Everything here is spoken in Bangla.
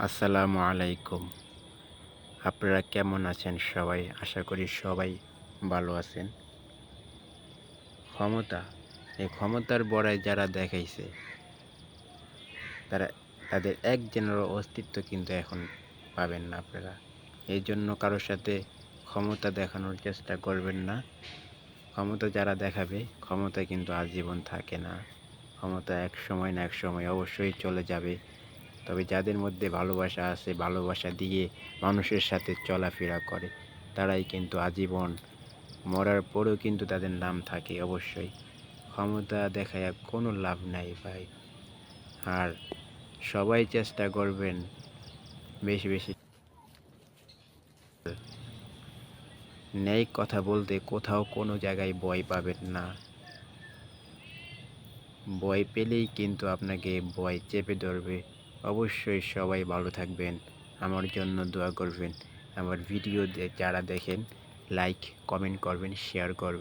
আসসালামু আলাইকুম। আপনারা কেমন আছেন সবাই? আশা করি সবাই ভালো আছেন। ক্ষমতা, এই ক্ষমতার বড়াই যারা দেখাইছে, তারা তাদের একজনেরও অস্তিত্ব কিন্তু এখন পাবেন না আপনারা। এইজন্য কারো সাথে ক্ষমতা দেখানোর চেষ্টা করবেন না। ক্ষমতা যারা দেখাবে, ক্ষমতা কিন্তু আজীবন থাকে না। ক্ষমতা একসময় না একসময় অবশ্যই চলে যাবে। তবে যাদের মধ্যে ভালোবাসা আছে, ভালোবাসা দিয়ে মানুষের সাথে চলাফেরা করে, তারাই কিন্তু আজীবন মরার পরেও কিন্তু তাদের নাম থাকে অবশ্যই। ক্ষমতা দেখাইয়া কোনো লাভ নাই ভাই। আর সবাই চেষ্টা করবেন বেশি, বেশি ন্যায় কথা বলতে কোথাও কোনো জায়গায় ভয় পাবেন না। ভয় পেলেই কিন্তু আপনাকে ভয় চেপে ধরবে। অবশ্যই সবাই ভালো থাকবেন। আমার জন্য দোয়া করবেন। আমার ভিডিও যারা দেখেন লাইক, কমেন্ট করবেন, শেয়ার করবেন।